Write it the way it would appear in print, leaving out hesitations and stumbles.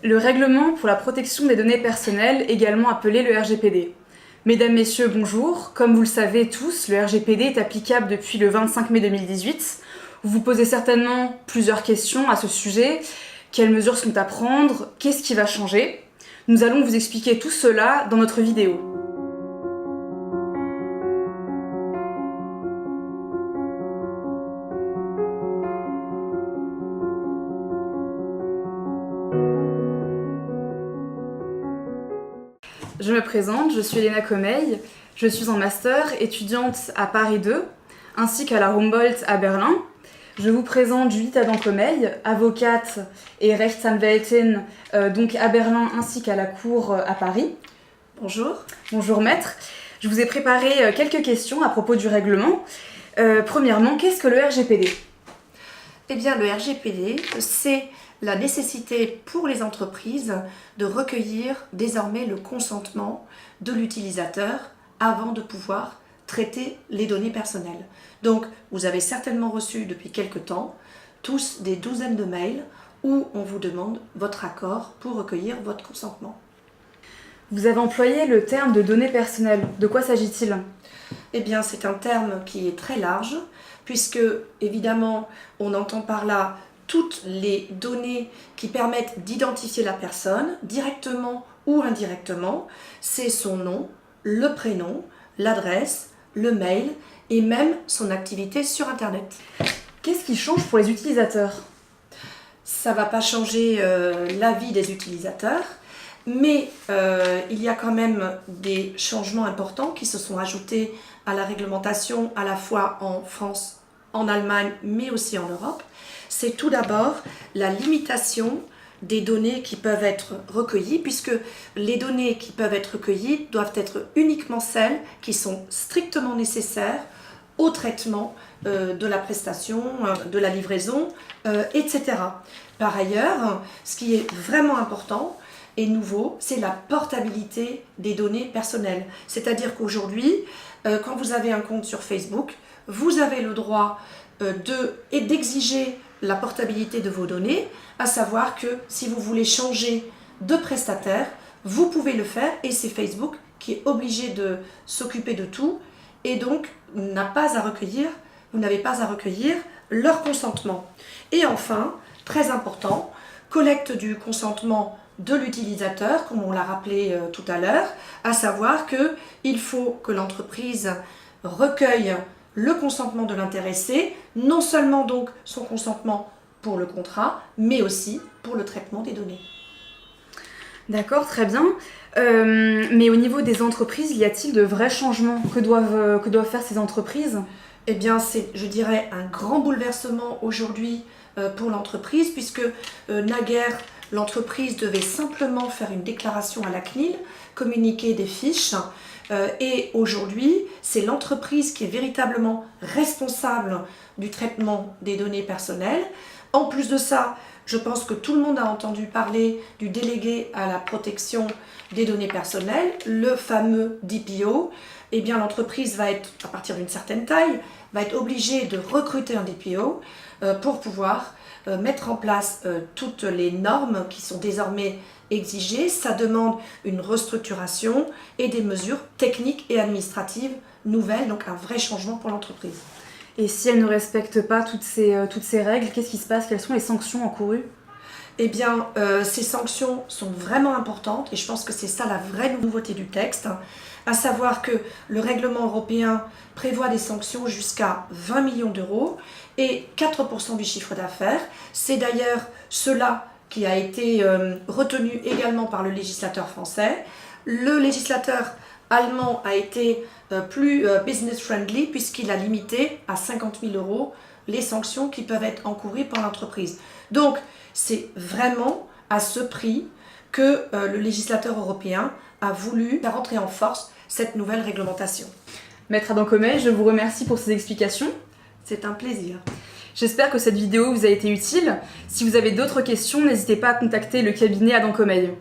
le règlement pour la protection des données personnelles, également appelé le RGPD. Mesdames, Messieurs, bonjour. Comme vous le savez tous, le RGPD est applicable depuis le 25 mai 2018. Vous vous posez certainement plusieurs questions à ce sujet. Quelles mesures sont à prendre? Qu'est-ce qui va changer? Nous allons vous expliquer tout cela dans notre vidéo. Je me présente, je suis Elena Comey, je suis en master, étudiante à Paris 2, ainsi qu'à la Humboldt à Berlin. Je vous présente Judith Adam Comey, avocate et Rechtsanwältin donc à Berlin ainsi qu'à la Cour à Paris. Bonjour. Bonjour maître. Je vous ai préparé quelques questions à propos du règlement. Premièrement, qu'est-ce que le RGPD? Eh bien, le RGPD, c'est la nécessité pour les entreprises de recueillir désormais le consentement de l'utilisateur avant de pouvoir traiter les données personnelles. Donc, vous avez certainement reçu depuis quelque temps tous des douzaines de mails où on vous demande votre accord pour recueillir votre consentement. Vous avez employé le terme de données personnelles. De quoi s'agit-il? Eh bien, c'est un terme qui est très large, puisque, évidemment, on entend par là toutes les données qui permettent d'identifier la personne, directement ou indirectement. C'est son nom, le prénom, l'adresse, le mail et même son activité sur Internet. Qu'est-ce qui change pour les utilisateurs? Ça ne va pas changer la vie des utilisateurs, mais il y a quand même des changements importants qui se sont ajoutés à la réglementation à la fois en France, en Allemagne, mais aussi en Europe. C'est tout d'abord la limitation des données qui peuvent être recueillies, puisque les données qui peuvent être recueillies doivent être uniquement celles qui sont strictement nécessaires au traitement de la prestation, de la livraison, etc. Par ailleurs, ce qui est vraiment important et nouveau, c'est la portabilité des données personnelles. C'est-à-dire qu'aujourd'hui, quand vous avez un compte sur Facebook, vous avez le droit d'exiger la portabilité de vos données, à savoir que si vous voulez changer de prestataire, vous pouvez le faire et c'est Facebook qui est obligé de s'occuper de tout et donc vous n'avez pas à recueillir leur consentement. Et enfin, très important, collecte du consentement de l'utilisateur, comme on l'a rappelé tout à l'heure, à savoir qu'il faut que l'entreprise recueille le consentement de l'intéressé, non seulement donc son consentement pour le contrat, mais aussi pour le traitement des données. D'accord, très bien. Mais au niveau des entreprises, y a-t-il de vrais changements? Que doivent faire ces entreprises? Eh bien, c'est, je dirais, un grand bouleversement aujourd'hui pour l'entreprise, puisque naguère, l'entreprise devait simplement faire une déclaration à la CNIL, communiquer des fiches, et aujourd'hui, c'est l'entreprise qui est véritablement responsable du traitement des données personnelles. En plus de ça, je pense que tout le monde a entendu parler du délégué à la protection des données personnelles, le fameux DPO. Eh bien, l'entreprise va être, à partir d'une certaine taille, va être obligée de recruter un DPO pour pouvoir mettre en place toutes les normes qui sont désormais exigées. Ça demande une restructuration et des mesures techniques et administratives nouvelles, donc un vrai changement pour l'entreprise. Et si elle ne respecte pas toutes ces règles, qu'est-ce qui se passe? Quelles sont les sanctions encourues? Eh bien, ces sanctions sont vraiment importantes et je pense que c'est ça la vraie nouveauté du texte, à savoir que le règlement européen prévoit des sanctions jusqu'à 20 millions d'euros et 4% du chiffre d'affaires. C'est d'ailleurs cela qui a été retenu également par le législateur français. Le législateur allemand a été plus business-friendly puisqu'il a limité à 50 000 euros les sanctions qui peuvent être encourues par l'entreprise. Donc, c'est vraiment à ce prix que le législateur européen a voulu faire entrer en force cette nouvelle réglementation. Maître Adam Comey, je vous remercie pour ces explications. C'est un plaisir. J'espère que cette vidéo vous a été utile. Si vous avez d'autres questions, n'hésitez pas à contacter le cabinet Adam Comey.